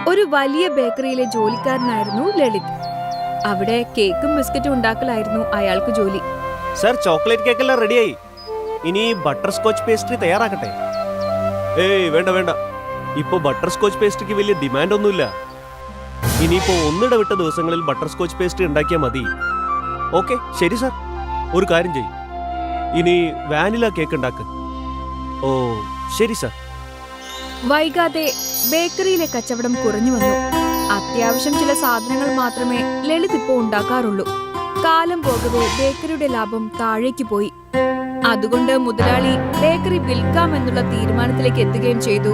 ഒരു വലിയ ബേക്കറിയിലെ ജോലിക്കാരനായിരുന്നു ലളിത്. അവിടെ കേക്കും ബിസ്ക്കറ്റും ഉണ്ടാക്കലായിരുന്നു അയാൾക്ക് ജോലി. സർ, ചോക്ലേറ്റ് കേക്കെല്ലാം റെഡിയായി. ഇനി ബട്ടർ സ്കോച്ച് പേസ്ട്രി തയ്യാറാക്കട്ടെ? ഏയ് വേണ്ട വേണ്ട, ഇപ്പൊ ബട്ടർ സ്കോച്ച് പേസ്ട്രിക്ക് വലിയ ഡിമാൻഡ് ഒന്നുമില്ല. ഇനിയിപ്പോ ഒന്നിടവിട്ട ദിവസങ്ങളിൽ ബട്ടർ സ്കോച്ച് പേസ്ട്രി ഉണ്ടാക്കിയാൽ മതി. ഓക്കെ ശരി സർ. ഒരു കാര്യം ചെയ്യും, ഇനി വാനില കേക്ക് ഉണ്ടാക്ക്. ഓ ശരി സർ. വൈകാതെ ബേക്കറിയിലെ കച്ചവടം കുറഞ്ഞു വന്നു. അത്യാവശ്യം ചില സാധനങ്ങൾ മാത്രമേ ലളിത് ഇപ്പോൾ ഉണ്ടാക്കാറുള്ളൂ. കാലം പോകവെ ബേക്കറിയുടെ ലാഭം താഴേക്ക് പോയി. അതുകൊണ്ട് മുതലാളി ബേക്കറി വിൽക്കാമെന്നുള്ള തീരുമാനത്തിലേക്ക് എത്തുകയും ചെയ്തു.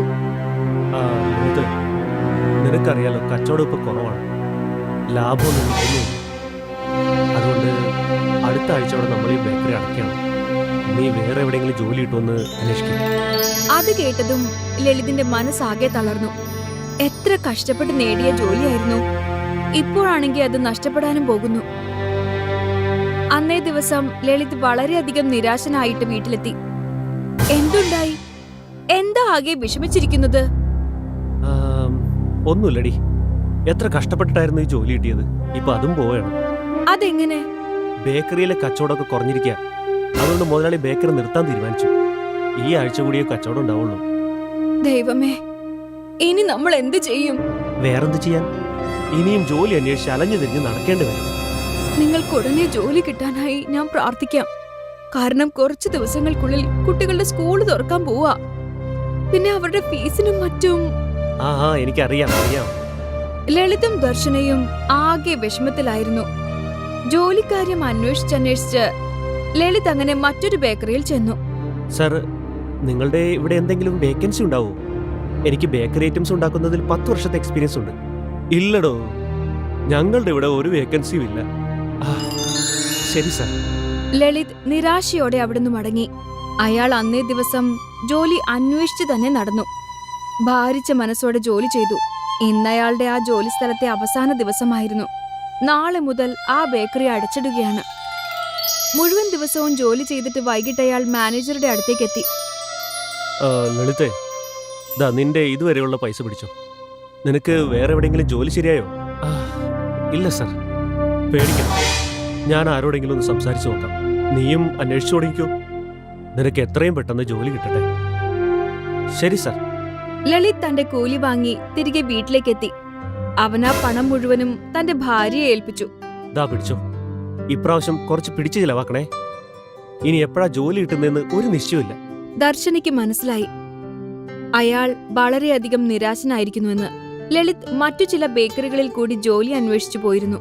നിനക്കറിയാലോ, കച്ചവടം ഇപ്പൊ കുറവാണ്, ലാഭമൊന്നും കിട്ടുന്നില്ല. അതുകൊണ്ട് അടുത്ത ആഴ്ചയോടെ നമ്മൾ ഈ ബേക്കറി അടയ്ക്കണം. നീ വേറെ എവിടെയെങ്കിലും ജോലി കിട്ടുമെന്ന് അന്വേഷിക്കും. അത് കേട്ടതും ലളിതിന്റെ മനസ്സാകെ തളർന്നു. എത്ര കഷ്ടപ്പെട്ട് നേടിയ ജോലിയായിരുന്നു, ഇപ്പോഴാണെങ്കിൽ അത് നഷ്ടപ്പെടാനും പോകുന്നു. അന്നേ ദിവസം ലളിത് വളരെയധികം നിരാശനായിട്ട് വീട്ടിലെത്തി. എന്തുണ്ടായി? എന്താ ആകെ വിഷമിച്ചിരിക്കുന്നത്? ഒന്നുമില്ലടി, എത്ര കഷ്ടപ്പെട്ടിട്ടായിരുന്നു ഈ ജോലി കിട്ടിയത്, ഇപ്പൊ അതും പോവുകയാണ്. അതെങ്ങനെ? ബേക്കറിയിലെ കച്ചവടമൊക്കെ കുറഞ്ഞിരിക്കുക. അതുകൊണ്ട് മുതലാളി ബേക്കറി നിർത്താൻ തീരുമാനിച്ചു. ഈ ആഴ്ച കൂടിയേ കച്ചവടം ഉണ്ടാവുള്ളൂ. ദൈവമേ, ഇനി നമ്മൾ എന്ത് ചെയ്യും? വേറെന്ത് ചെയ്യാൻ, ഇനിയും ജോലി അന്വേഷിച്ച് അലഞ്ഞു തിരിഞ്ഞ് നടക്കേണ്ടി വരും. നിങ്ങൾക്ക് ഉടനെ ജോലി കിട്ടാനായി ഞാൻ പ്രാർത്ഥിക്കാം. കാരണം കുറച്ച് ദിവസങ്ങൾക്കുള്ളിൽ കുട്ടികളുടെ സ്കൂൾ തുറക്കാൻ പോവാ. പിന്നെ അവരുടെ ഫീസിനും മറ്റും. എനിക്കറിയാം. ലളിതും ദർശനയും ആകെ വിഷമത്തിലായിരുന്നു. ജോലിക്കാര്യം അന്വേഷിച്ച് ലളിത് അങ്ങനെ മറ്റൊരു ബേക്കറിയിൽ ചെന്നു. സർ, നിങ്ങളുടെ ഇവിടെ എന്തെങ്കിലും വേക്കൻസി ഉണ്ടാവോ? എനിക്ക് ബേക്കറി ഐറ്റംസ് ഉണ്ടാക്കുന്നതിൽ 10 വർഷത്തെ എക്സ്പീരിയൻസ് ഉണ്ട്. ഇല്ലടോ, ഞങ്ങളുടെ ഇവിടെ ഒരു വേക്കൻസിയും ഇല്ല. ശരി സർ. ലളിത് നിരാശയോടെ അവിടുന്ന് മടങ്ങി. അയാൾ അന്നേ ദിവസം ജോലി അന്വേഷിച്ച് തന്നെ നടന്നു. ഭാരിച്ച മനസ്സോടെ ജോലി ചെയ്തു. ഇന്നയാളുടെ ആ ജോലി സ്ഥലത്തെ അവസാന ദിവസമായിരുന്നു. നാളെ മുതൽ ആ ബേക്കറി അടച്ചിടുകയാണ്. മുഴുവൻ ദിവസവും ജോലി ചെയ്തിട്ട് വൈകിട്ട് അയാൾ മാനേജറുടെ അടുത്തേക്ക് എത്തി. ലളിതേ, നിന്റെ ഇതുവരെയുള്ള പൈസ പിടിച്ചോ. നിനക്ക് വേറെ എവിടെയെങ്കിലും ജോലി ശരിയായോ? ഇല്ല സർ. പേടിക്കണം, ഞാൻ ആരോടെങ്കിലും ഒന്ന് സംസാരിച്ചു നോക്കാം. നീയും അന്വേഷിച്ചു തുടങ്ങിക്കോ. നിനക്ക് എത്രയും പെട്ടെന്ന് ജോലി കിട്ടട്ടെ. ശരി സർ. ലളിത് തന്റെ കൂലി വാങ്ങി തിരികെ വീട്ടിലേക്കെത്തി. അവൻ ആ പണം മുഴുവനും തന്റെ ഭാര്യയെ ഏൽപ്പിച്ചു. പിടിച്ചോ, ഇപ്രാവശ്യം കുറച്ച് പിടിച്ചു ചിലവാക്കണേ. ഇനി എപ്പോഴാ ജോലി കിട്ടുന്നതെന്ന് ഒരു നിശ്ചയമില്ല. ദർശനയ്ക്ക് മനസ്സിലായി അയാൾ വളരെയധികം നിരാശനായിരിക്കുന്നുവെന്ന്. ലളിത് മറ്റു ചില ബേക്കറികളിൽ കൂടി ജോലി അന്വേഷിച്ചു പോയിരുന്നു.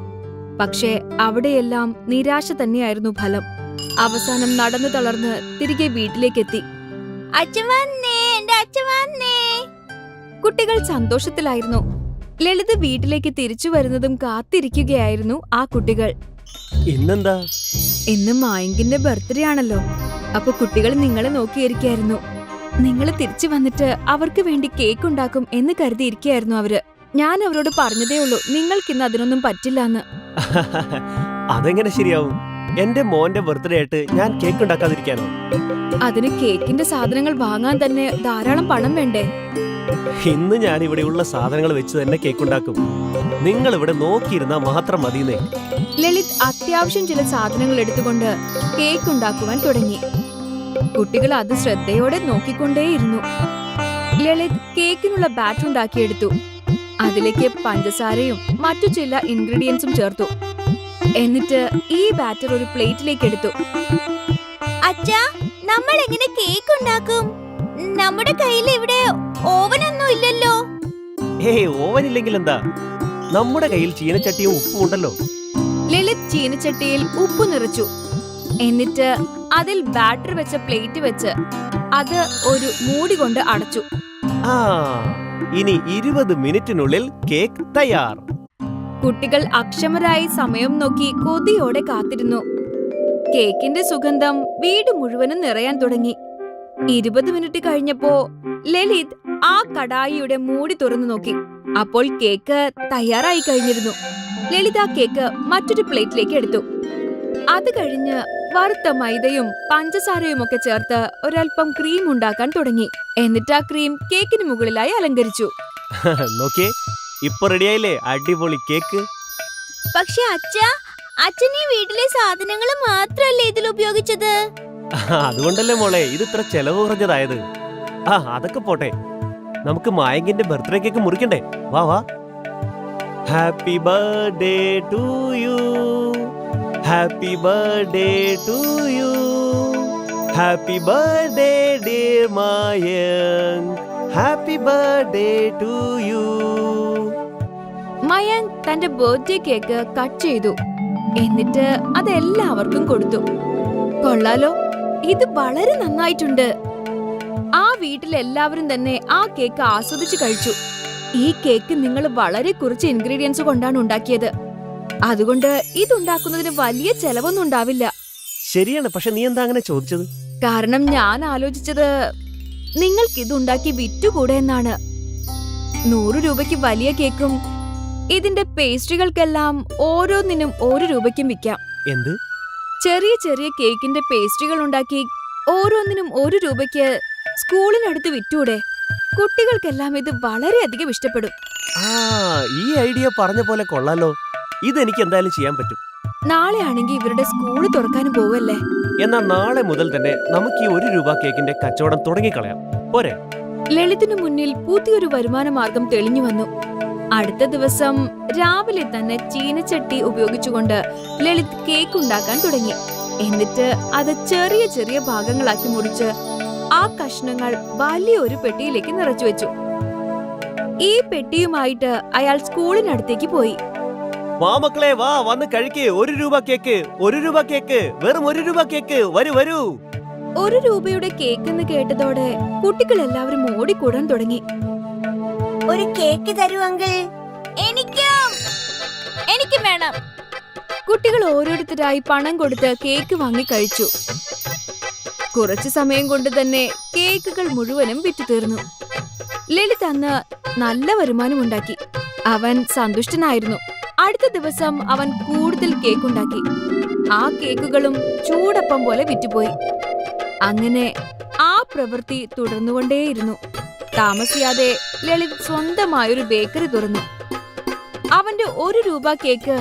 പക്ഷേ അവിടെയെല്ലാം നിരാശ തന്നെയായിരുന്നു ഫലം. അവസാനം നടന്നു തളർന്ന് തിരികെ വീട്ടിലേക്കെത്തി. കുട്ടികൾ സന്തോഷത്തിലായിരുന്നു. ലളിത് വീട്ടിലേക്ക് തിരിച്ചു വരുന്നതും കാത്തിരിക്കുകയായിരുന്നു ആ കുട്ടികൾ. ഇന്നെന്താ? ഇന്ന് മായിങ്കിന്റെ ബർത്ത്ഡേ ആണല്ലോ. അപ്പൊ കുട്ടികൾ നിങ്ങളെ നോക്കിയിരിക്കായിരുന്നു. നിങ്ങൾ തിരിച്ചു വന്നിട്ട് അവർക്ക് വേണ്ടി കേക്ക് ഉണ്ടാക്കും എന്ന് കരുതിയിരിക്കായിരുന്നു അവര്. ഞാൻ അവരോട് പറഞ്ഞതേ ഉള്ളൂ, നിങ്ങൾക്കിന്ന് അതിനൊന്നും പറ്റില്ലാന്ന്. അതെങ്ങനെ ശരിയാവും? എന്റെ മോന്റെ ബർത്ത്ഡേ ആയിട്ട് ഞാൻ കേക്ക് ഉണ്ടാക്കാതിരിക്കാനോ? അതിന് കേക്കിന്റെ സാധനങ്ങൾ വാങ്ങാൻ തന്നെ ധാരാളം പണം വേണ്ടേ? ഇന്ന് ഞാൻ ഇവിടെയുള്ള സാധനങ്ങൾ വെച്ച് തന്നെ കേക്ക് ഉണ്ടാക്കും. നിങ്ങൾ ഇവിടെ നോക്കിയിരുന്നാ മാത്രം മതിയെന്നേ. ലളിത് അത്യാവശ്യം ചില സാധനങ്ങൾ എടുത്തുകൊണ്ട് കേക്ക് ഉണ്ടാക്കുവാൻ തുടങ്ങി. കുട്ടികൾ അത് ശ്രദ്ധയോടെ നോക്കിക്കൊണ്ടേയിരുന്നു. ലളിത് കേക്കിനുള്ള ബാറ്റർ ഉണ്ടാക്കിയെടുത്തു. അതിലേക്ക് പഞ്ചസാരയും മറ്റു ചില ഇൻഗ്രീഡിയൻസും ചേർത്തു. എന്നിട്ട് ഈ ബാറ്റർ ഒരു പ്ലേറ്റിലേക്ക് എടുത്തു. അച്ഛാ, നമ്മൾ എങ്ങനെ കേക്ക് ഉണ്ടാക്കും? നമ്മുടെ കയ്യിൽ ഇവിടെ ഓവനൊന്നും ഇല്ലല്ലോ. ഓവൻ ഇല്ലെങ്കിൽ എന്താ, നമ്മുടെ കയ്യിൽ ചീനച്ചട്ടിയും ഉപ്പും ഉണ്ടല്ലോ. ലളിത് ചീനച്ചട്ടിയിൽ ഉപ്പ് നിറച്ചു. എന്നിട്ട് അതിൽ ബാറ്റർ വെച്ച പ്ലേറ്റ് വെച്ച് അത് ഒരു മൂടി കൊണ്ട് അടച്ചു. ഇനി 20 മിനിറ്റിനുള്ളിൽ കേക്ക് തയ്യാർ. കുട്ടികൾ അക്ഷമരായി സമയം നോക്കി കൊതിയോടെ കാത്തിരുന്നു. കേക്കിന്റെ സുഗന്ധം വീട് മുഴുവനും നിറയാൻ തുടങ്ങി. 20 മിനിറ്റ് കഴിഞ്ഞപ്പോ ലളിത് ആ കടായിയുടെ മൂടി തുറന്നു നോക്കി. അപ്പോൾ കേക്ക് തയ്യാറായി കഴിഞ്ഞിരുന്നു. ലളിത് ആ കേക്ക് മറ്റൊരു പ്ലേറ്റിലേക്ക് എടുത്തു. അത് കഴിഞ്ഞ് വറുത്ത മൈദയും പഞ്ചസാരയും ഒക്കെ ചേർത്ത് ഒരൽപ്പം ക്രീം ഉണ്ടാക്കാൻ തുടങ്ങി. എന്നിട്ട് ആ ക്രീം കേക്കിന് മുകളിലായി അലങ്കരിച്ചു. നോക്കിയേ, ഇപ്പൊ റെഡിയായില്ലേ അടിപൊളി കേക്ക്? പക്ഷെ അച്ഛൻ ഈ വീട്ടിലെ സാധനങ്ങൾ മാത്രല്ലേ ഇതിൽ ഉപയോഗിച്ചത്? അതുകൊണ്ടല്ലേ മോളെ ഇത് ഇത്ര ചെലവ് കുറഞ്ഞതായത്. അതൊക്കെ പോട്ടെ, നമുക്ക് മായങ്കിന്റെ ബർത്ത്ഡേ കേക്ക് മുറിക്കണ്ടേ? വാ വാ. Happy birthday to you, happy birthday to you, happy birthday dear Mayank, happy birthday to you. Mayank തന്റെ ബർത്ത്ഡേ കേക്ക് കട്ട് ചെയ്തു. എന്നിട്ട് അതെല്ലാവർക്കും കൊടുത്തു. കൊള്ളാലോ, ഇത് വളരെ നന്നായിട്ടുണ്ട്. ആ വീട്ടിലെല്ലാവരും തന്നെ ആ കേക്ക് ആസ്വദിച്ചു കഴിച്ചു. ഈ കേക്ക് നിങ്ങൾ വളരെ കുറച്ച് ഇൻഗ്രീഡിയൻസ് കൊണ്ടാണ് ഉണ്ടാക്കിയത്. അതുകൊണ്ട് ഇതുണ്ടാക്കുന്നതിന് വലിയ ചെലവൊന്നും ഉണ്ടാവില്ല. ശരിയാണ്, പക്ഷെ നീ എന്താ അങ്ങനെ ചോദിച്ചത്? കാരണം ഞാൻ ആലോചിച്ചത് നിങ്ങൾക്ക് ഇതുണ്ടാക്കി വിറ്റുകൂടെ എന്നാണ്. 100 രൂപയ്ക്ക് വലിയ കേക്കും ഇതിന്റെ പേസ്ട്രികൾക്കെല്ലാം ഓരോന്നിനും 1 രൂപയ്ക്കും വിൽക്കാം. എന്ത്? ചെറിയ ചെറിയ കേക്കിന്റെ പേസ്ട്രികൾ ഉണ്ടാക്കി ഓരോന്നിനും 1 രൂപയ്ക്ക് സ്കൂളിനടുത്ത് വിറ്റൂടെ? കുട്ടികൾക്കെല്ലാം ഇത് വളരെയധികം ഇഷ്ടപ്പെടും. ഈ ഐഡിയ പറഞ്ഞ പോലെ കൊള്ളാലോ. ഇതെനിക്ക് എന്തായാലും ചെയ്യാൻ പറ്റും. നാളെ ആണെങ്കിൽ ഇവരുടെ സ്കൂള് തുറക്കാനും പോവല്ലേ? എന്നാ നാളെ മുതൽ തന്നെ നമുക്ക് ഈ 1 രൂപ കേക്കിന്റെ കച്ചവടം തുടങ്ങിക്കളയാം, പോരെ? ലളിതിനു മുന്നിൽ പുതിയൊരു വരുമാന മാർഗം തെളിഞ്ഞു വന്നു. അടുത്ത ദിവസം രാവിലെ തന്നെ ചീനച്ചട്ടി ഉപയോഗിച്ചുകൊണ്ട് ലളിത് കേക്ക് ഉണ്ടാക്കാൻ തുടങ്ങി. എന്നിട്ട് അത് ചെറിയ ചെറിയ ഭാഗങ്ങളാക്കി മുറിച്ച് ആ കഷ്ണങ്ങൾ വലിയൊരു പെട്ടിയിലേക്ക് നിറച്ചു വെച്ചു. ഈ പെട്ടിയുമായിട്ട് അയാൾ സ്കൂളിനടുത്തേക്ക് പോയി. വാ മക്കളെ, വാ, വന്ന് കഴിക്ക്. 1 രൂപ കേക്ക്, 1 രൂപ കേക്ക്, വെറും 1 രൂപ കേക്ക്. വരൂ വരൂ. 1 രൂപയുടെ കേക്ക് എന്ന് കേട്ടതോടെ കുട്ടികൾ എല്ലാവരും ഓടിക്കൂടാൻ തുടങ്ങി. ഒരു കേക്ക് തരൂ അങ്കിൾ. എനിക്കും വേണം. കുട്ടികൾ ഓരോരുത്തരായി പണം കൊടുത്ത് കേക്ക് വാങ്ങി കഴിച്ചു. കുറച്ചു സമയം കൊണ്ട് തന്നെ കേക്കുകൾ മുഴുവനും വിറ്റുതീർന്നു. ലളിത് അന്ന് നല്ല വരുമാനമുണ്ടാക്കി. അവൻ സന്തുഷ്ടനായിരുന്നു. അടുത്ത ദിവസം അവൻ കൂടുതൽ കേക്ക് ഉണ്ടാക്കി. ആ കേക്കുകളും ചൂടപ്പം പോലെ വിറ്റുപോയി. അങ്ങനെ ആ പ്രവൃത്തി തുടർന്നുകൊണ്ടേയിരുന്നു. താമസിയാതെ ലളിത് സ്വന്തമായൊരു ബേക്കറി തുറന്നു. അവന്റെ 1 രൂപ കേക്ക്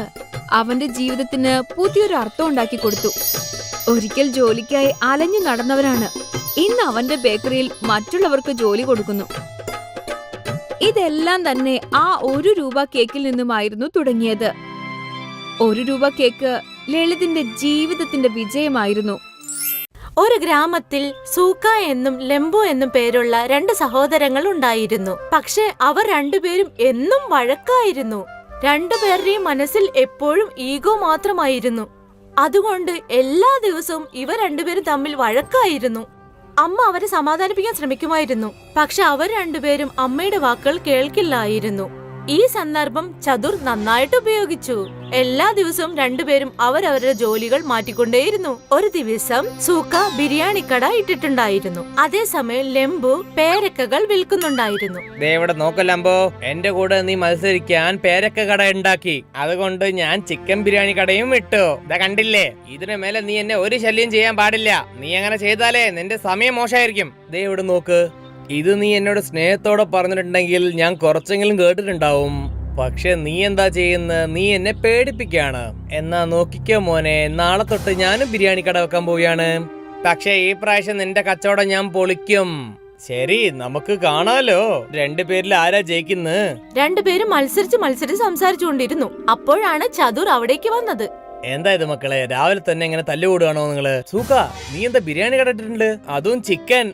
അവന്റെ ജീവിതത്തിന് പുതിയൊരു അർത്ഥം ഉണ്ടാക്കി കൊടുത്തു. ഒരിക്കൽ ജോലിക്കായി അലഞ്ഞു നടന്നവനാണ് ഇന്ന് അവന്റെ ബേക്കറിയിൽ മറ്റുള്ളവർക്ക് ജോലി കൊടുക്കുന്നു. ഇതെല്ലാം തന്നെ ആ 1 രൂപ കേക്കിൽ നിന്നുമായിരുന്നു തുടങ്ങിയത്. 1 രൂപ കേക്ക് ലളിതിന്റെ ജീവിതത്തിന്റെ വിജയമായിരുന്നു. ഒരു ഗ്രാമത്തിൽ സൂക്ക എന്നും ലെംബു എന്നും പേരുള്ള 2 സഹോദരങ്ങൾ ഉണ്ടായിരുന്നു. പക്ഷെ അവർ രണ്ടുപേരും എന്നും വഴക്കായിരുന്നു. രണ്ടുപേരുടെയും മനസ്സിൽ എപ്പോഴും ഈഗോ മാത്രമായിരുന്നു. അതുകൊണ്ട് എല്ലാ ദിവസവും ഇവർ രണ്ടുപേരും തമ്മിൽ വഴക്കായിരുന്നു. അമ്മ അവരെ സമാധാനിപ്പിക്കാൻ ശ്രമിക്കുമായിരുന്നു. പക്ഷെ അവർ രണ്ടുപേരും അമ്മയുടെ വാക്കുകൾ കേൾക്കില്ലായിരുന്നു. ഈ സന്ദർഭം ചതുർ നന്നായിട്ട് ഉപയോഗിച്ചു. എല്ലാ ദിവസവും രണ്ടുപേരും അവരവരുടെ ജോലികൾ മാറ്റിക്കൊണ്ടേയിരുന്നു. ഒരു ദിവസം സൂക്ക ബിരിയാണി കട ഇട്ടിട്ടുണ്ടായിരുന്നു. അതേസമയം ലെംബു പേരക്കകൾ വിൽക്കുന്നുണ്ടായിരുന്നു. ദേവിടെ നോക്കല്ലമ്പോ, എന്റെ കൂടെ നീ മത്സരിക്കാൻ പേരക്ക കട ഉണ്ടാക്കി. അതുകൊണ്ട് ഞാൻ ചിക്കൻ ബിരിയാണി കടയും വിട്ടു. ഇതാ കണ്ടില്ലേ, ഇതിനു മേലെ നീ എന്നെ ഒരു ശല്യം ചെയ്യാൻ പാടില്ല. നീ അങ്ങനെ ചെയ്താലേ നിന്റെ സമയം മോശമായിരിക്കും. ദേവിടെ നോക്ക്, ഇത് നീ എന്നോട് സ്നേഹത്തോടെ പറഞ്ഞിട്ടുണ്ടെങ്കിൽ ഞാൻ കുറച്ചെങ്കിലും കേട്ടിട്ടുണ്ടാവും. പക്ഷെ നീ എന്താ ചെയ്യുന്നത്? നീ എന്നെ പേടിപ്പിക്കാണ്. എന്നാ നോക്കിക്കോ മോനെ, നാളെ തൊട്ട് ഞാനും ബിരിയാണി കട വെക്കാൻ പോവുകയാണ്. പക്ഷെ ഈ പ്രാവശ്യം നിന്റെ കച്ചവടം ഞാൻ പൊളിക്കും. ശരി, നമുക്ക് കാണാലോ രണ്ടുപേരിൽ ആരാ ജയിക്കുന്നത്. രണ്ടുപേരും മത്സരിച്ച് സംസാരിച്ചുകൊണ്ടിരുന്നു. അപ്പോഴാണ് ചതുർ അവിടേക്ക് വന്നത്. എന്താ ഇത് മക്കളെ, രാവിലെ തന്നെ ഇങ്ങനെ തല്ലുകൂടുകയാണോ നിങ്ങള്? സൂക്ക, നീ എന്താ ബിരിയാണി കട ഇട്ടിട്ടുണ്ട്? അതും ചിക്കൻ.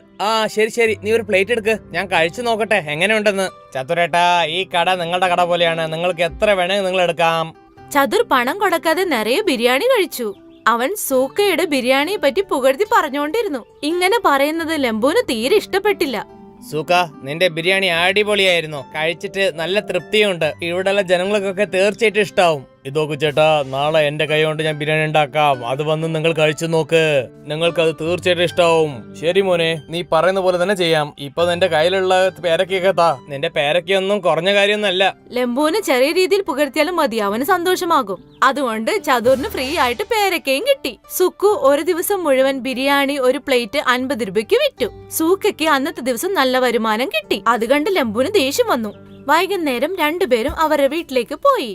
ശരി, നീ ഒരു പ്ലേറ്റ് എടുക്ക്, ഞാൻ കഴിച്ചു നോക്കട്ടെ എങ്ങനെയുണ്ടെന്ന്. ചതുരേട്ടാ, ഈ കട നിങ്ങളുടെ കട പോലെയാണ്. നിങ്ങൾക്ക് എത്ര വേണമെങ്കിൽ നിങ്ങൾ എടുക്കാം. ചതുർ പണം കൊടുക്കാതെ നിറയെ ബിരിയാണി കഴിച്ചു. അവൻ സൂക്കയുടെ ബിരിയാണിയെ പറ്റി പുകഴ്ത്തി പറഞ്ഞുകൊണ്ടിരുന്നു. ഇങ്ങനെ പറയുന്നത് ലെംബുവിന് തീരെ ഇഷ്ടപ്പെട്ടില്ല. സൂക്ക, നിന്റെ ബിരിയാണി അടിപൊളിയായിരുന്നു. കഴിച്ചിട്ട് നല്ല തൃപ്തിയുണ്ട്. ഇവിടെയുള്ള ജനങ്ങൾക്കൊക്കെ തീർച്ചയായിട്ടും ഇഷ്ടാവും. ഇതൊക്കെ ചേട്ടാ, നാളെ എന്റെ കൈ കൊണ്ട് ഞാൻ ബിരിയാണി ഉണ്ടാക്കാം. അത് വന്ന് നിങ്ങൾ കഴിച്ചു നോക്ക്, നിങ്ങൾക്ക് അത് തീർച്ചയായിട്ടും ഇഷ്ടാവും. ശരി മോനെ, നീ പറയുന്ന പോലെ തന്നെ ചെയ്യാം. ഇപ്പൊ നിന്റെ കയ്യിലുള്ള പേരക്കൊക്കെ താ. നിന്റെ പേരക്കൊന്നും കുറഞ്ഞ കാര്യമൊന്നല്ല. ലെംബുവിന് ചെറിയ രീതിയിൽ പുകഴ്ത്തിയാലും മതി, അവന് സന്തോഷമാകും. അതുകൊണ്ട് ചതുറിന് ഫ്രീ ആയിട്ട് പേരക്കയും കിട്ടി. സുക്കു ഒരു ദിവസം മുഴുവൻ ബിരിയാണി ഒരു പ്ലേറ്റ് 50 രൂപയ്ക്ക് വിറ്റു. സൂക്കയ്ക്ക് അന്നത്തെ ദിവസം നല്ല വരുമാനം കിട്ടി. അത് കണ്ട് ലെംബുവിന് ദേഷ്യം വന്നു. വൈകുന്നേരം രണ്ടുപേരും അവരുടെ വീട്ടിലേക്ക് പോയി.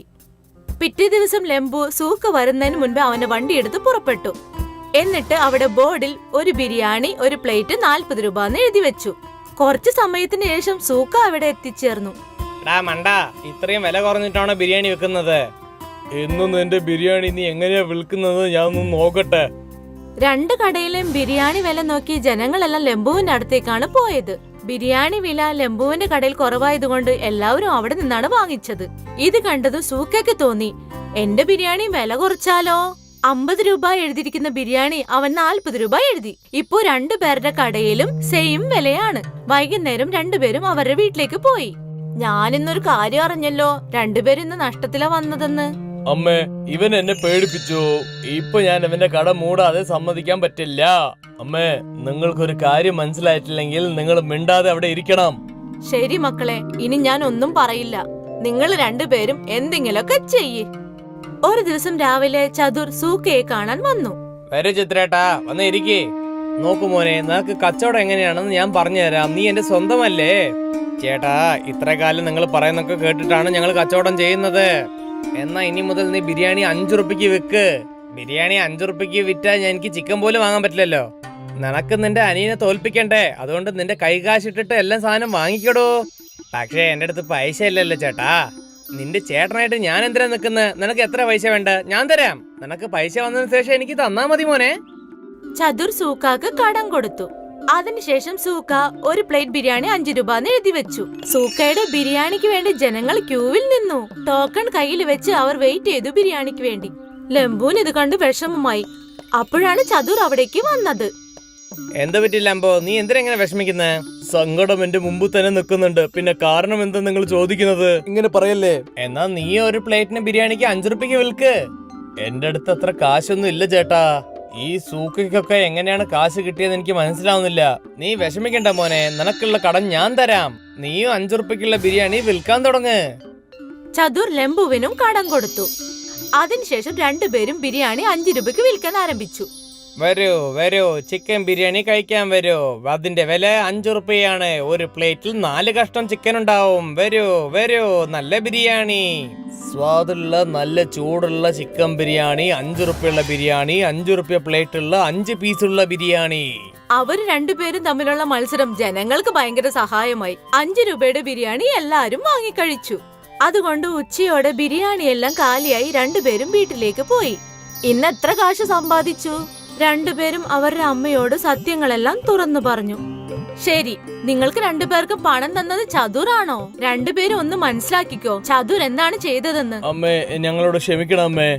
പിറ്റേ ദിവസം ലെമ്പു സൂക്ക വരുന്നതിന് മുൻപ് അവന്റെ വണ്ടി എടുത്ത് പുറപ്പെട്ടു. എന്നിട്ട് അവിടെ ബോർഡിൽ ഒരു ബിരിയാണി ഒരു പ്ലേറ്റ് 40 രൂപ എന്ന് എഴുതി വെച്ചു. കുറച്ചു സമയത്തിന് ശേഷം സൂക്ക അവിടെ എത്തിച്ചേർന്നു. മണ്ട, ഇത്രയും വില കുറഞ്ഞിട്ടാണോ ബിരിയാണി വെക്കുന്നത്? എന്നും നിന്റെ ബിരിയാണി നീ എങ്ങനെയാ വിൽക്കുന്നത് ഞാൻ ഒന്ന് നോക്കട്ടെ. രണ്ട് കടയിലെയും ബിരിയാണി വില നോക്കി ജനങ്ങളെല്ലാം ലെമ്പുവിന്റെ അടുത്തേക്കാണ് പോയത്. ബിരിയാണി വില ലെമ്പുവിന്റെ കടയിൽ കുറവായതുകൊണ്ട് എല്ലാവരും അവിടെ നിന്നാണ് വാങ്ങിച്ചത്. ഇത് കണ്ടതും സൂക്കയ്ക്ക് തോന്നി, എന്റെ ബിരിയാണി വില കുറച്ചാലോ? 50 രൂപ എഴുതിയിരിക്കുന്ന ബിരിയാണി അവൻ 40 രൂപ എഴുതി. ഇപ്പോ രണ്ടുപേരുടെ കടയിലും സെയിം വിലയാണ്. വൈകുന്നേരം രണ്ടുപേരും അവരുടെ വീട്ടിലേക്ക് പോയി. ഞാനിന്നൊരു കാര്യം അറിഞ്ഞല്ലോ, രണ്ടുപേരും ഇന്ന് നഷ്ടത്തിലാ വന്നതെന്ന്. അമ്മേ, ഇവൻ എന്നെ പേടിപ്പിച്ചു. ഇപ്പൊ ഞാൻ ഇവന്റെ കട മൂടാതെ സമ്മതിക്കാൻ പറ്റില്ല. അമ്മേ, നിങ്ങൾക്കൊരു കാര്യം മനസ്സിലായിട്ടില്ലെങ്കിൽ നിങ്ങൾ മിണ്ടാതെ അവിടെ ഇരിക്കണം. ശരി മക്കളെ, ഇനി ഞാൻ ഒന്നും പറയില്ല. നിങ്ങൾ രണ്ടുപേരും എന്തെങ്കിലുമൊക്കെ ചെയ്യ്. ഒരു ദിവസം രാവിലെ ചതുർ സൂക്കയെ കാണാൻ വന്നു. വരൂ ചിത്രേട്ടാ, വന്ന് ഇരിക്കേ. നോക്കു മോനെ, നിനക്ക് കച്ചവടം എങ്ങനെയാണെന്ന് ഞാൻ പറഞ്ഞുതരാം. നീ എന്റെ സ്വന്തമല്ലേ? ചേട്ടാ, ഇത്ര കാലം നിങ്ങൾ പറയുന്നൊക്കെ കേട്ടിട്ടാണ് ഞങ്ങൾ കച്ചവടം ചെയ്യുന്നത്. എന്നാ ഇനി മുതൽ നീ ബിരിയാണി 5 റുപ്യക്ക് വിൽക്ക്. ബിരിയാണി 5 റുപ്യക്ക് വിറ്റാൽ എനിക്ക് ചിക്കൻ പോലും വാങ്ങാൻ പറ്റില്ലല്ലോ. നിനക്ക് നിന്റെ അനിയനെ തോൽപ്പിക്കണ്ടേ? അതുകൊണ്ട് നിന്റെ കൈകാശിട്ടിട്ട് എല്ലാം സാധനം വാങ്ങിക്കടോ. പക്ഷേ എന്റെ അടുത്ത് പൈസ ഇല്ലല്ലോ ചേട്ടാ. നിന്റെ ചേട്ടനായിട്ട് ഞാൻ എന്തിനാ നിക്കുന്നത്? നിനക്ക് എത്ര പൈസ വേണ്ട? ഞാൻ തരാം. നിനക്ക് പൈസ വന്നതിന് ശേഷം എനിക്ക് തന്നാ മതി മോനെ. ചതുർ സൂക്കാക്ക് കടം കൊടുത്തു. അതിനുശേഷം സൂക്ക ഒരു പ്ലേറ്റ് ബിരിയാണി 5 രൂപ എന്ന് എഴുതി വെച്ചു. സൂക്കയുടെ ബിരിയാണിക്ക് വേണ്ടി ജനങ്ങൾ ക്യൂവിൽ നിന്നു. ടോക്കൺ കയ്യിൽ വെച്ച് അവർ വെയിറ്റ് ചെയ്തു ബിരിയാണിക്ക് വേണ്ടി. ലെമ്പുവിന് ഇത് കണ്ട് വിഷമമായി. അപ്പോഴാണ് ചതുർ അവിടേക്ക് വന്നത്. എന്താ പറ്റില്ല അമ്പോ, നീ എന്തിനെങ്ങനെ വിഷമിക്കുന്നേ? സങ്കടം എന്റെ മുമ്പ് തന്നെ നിൽക്കുന്നുണ്ട്. പിന്നെ കാരണം എന്താ നിങ്ങൾ ചോദിക്കുന്നത്? ഇങ്ങനെ പറയല്ലേ. എന്നാ നീ ഒരു പ്ലേറ്റിന് ബിരിയാണിക്ക് 5 റുപ്യക്ക് വിൽക്ക്. എന്റെ അടുത്ത് അത്ര കാശൊന്നും ഇല്ല ചേട്ടാ. ഈ സൂക്കൊക്കെ എങ്ങനെയാണ് കാശ് കിട്ടിയെന്ന് എനിക്ക് മനസ്സിലാവുന്നില്ല. നീ വിഷമിക്കണ്ട മോനെ, നിനക്കുള്ള കടം ഞാൻ തരാം. നീയും 5 റുപ്യക്കുള്ള ബിരിയാണി വിൽക്കാൻ തുടങ്ങ്. ചതുർ ലെമ്പുവിനും കടം കൊടുത്തു. അതിനുശേഷം രണ്ടുപേരും ബിരിയാണി 5 രൂപയ്ക്ക് വിൽക്കാൻ ആരംഭിച്ചു. വരൂ വരൂ, ചിക്കൻ ബിരിയാണി കഴിക്കാൻ വരൂ. അതിന്റെ വില 5 റുപ്യയാണ്. ഒരു പ്ലേറ്റിൽ 4 കഷ്ണം ചിക്കൻ ഉണ്ടാവും. വരൂ വരൂ, നല്ല ബിരിയാണി, സ്വാദുള്ള നല്ല ചൂടുള്ള ചിക്കൻ ബിരിയാണി, 5 റുപ്യുള്ള ബിരിയാണി, 5 റുപ്യ പ്ലേറ്റുള്ള 5 പീസുള്ള ബിരിയാണി. അവർ രണ്ടുപേരും തമ്മിലുള്ള മത്സരം ജനങ്ങൾക്ക് ഭയങ്കര സഹായമായി. 5 രൂപയുടെ ബിരിയാണി എല്ലാരും വാങ്ങിക്കഴിച്ചു. അതുകൊണ്ട് ഉച്ചയോടെ ബിരിയാണിയെല്ലാം കാലിയായി രണ്ടുപേരും വീട്ടിലേക്ക് പോയി. ഇന്ന് എത്ര കാശ് സമ്പാദിച്ചു? രണ്ടുപേരും അവരുടെ അമ്മയോട് സത്യങ്ങളെല്ലാം തുറന്നു പറഞ്ഞു. ശരി, നിങ്ങൾക്ക് രണ്ടുപേർക്കും പണം തന്നത് ചതുറാണോ? രണ്ടുപേരും ഒന്ന് മനസ്സിലാക്കിക്കോ, ചതുർ എന്താണ് ചെയ്തതെന്ന്. അമ്മേ, ഞങ്ങളോട് ക്ഷമിക്കണം അമ്മേ.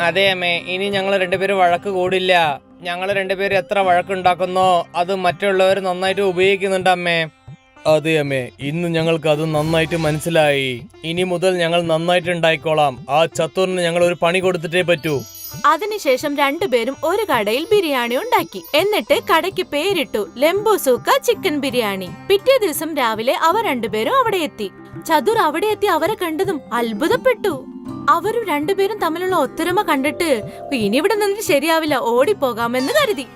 അതെ അമ്മേ, ഇനി ഞങ്ങൾ രണ്ടുപേരും വഴക്ക് കൂടില്ല. ഞങ്ങൾ രണ്ടുപേരും എത്ര വഴക്കുണ്ടാക്കുന്നോ അത് മറ്റുള്ളവർ നന്നായിട്ട് ഉപയോഗിക്കുന്നുണ്ട് അമ്മേ. അതെ അമ്മേ, ഇന്ന് ഞങ്ങൾക്ക് അത് നന്നായിട്ട് മനസ്സിലായി. ഇനി മുതൽ ഞങ്ങൾ നന്നായിട്ട് ഉണ്ടായിക്കോളാം. ആ ചത്തുറിന് ഞങ്ങൾ ഒരു പണി കൊടുത്തിട്ടേ പറ്റൂ. അതിനുശേഷം രണ്ടുപേരും ഒരു കടയിൽ ബിരിയാണി ഉണ്ടാക്കി. എന്നിട്ട് കടയ്ക്ക് പേരിട്ടു ലെമ്പു സൂക്ക ചിക്കൻ ബിരിയാണി. പിറ്റേ ദിവസം രാവിലെ അവർ രണ്ടുപേരും അവിടെ എത്തി. ചതുർ അവിടെ എത്തി അവരെ കണ്ടതും അത്ഭുതപ്പെട്ടു. അവരും രണ്ടുപേരും തമ്മിലുള്ള ഒത്തൊരുമ കണ്ടിട്ട് ഇനി ഇവിടെ നിന്നിട്ട് ശരിയാവില്ല, ഓടിപ്പോകാമെന്ന് കരുതി.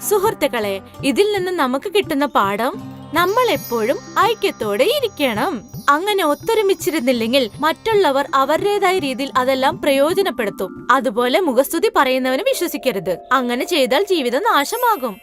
സുഹൃത്തുക്കളെ, ഇതിൽ നിന്ന് നമുക്ക് കിട്ടുന്ന പാഠം, നമ്മൾ എപ്പോഴും ഐക്യത്തോടെ ഇരിക്കണം. അങ്ങനെ ഒത്തൊരുമിച്ചിരുന്നില്ലെങ്കിൽ മറ്റുള്ളവർ അവരുടേതായ രീതിയിൽ അതെല്ലാം പ്രയോജനപ്പെടുത്തും. അതുപോലെ മുഖസ്തുതി പറയുന്നവന് വിശ്വസിക്കരുത്. അങ്ങനെ ചെയ്താൽ ജീവിതം നാശമാകും.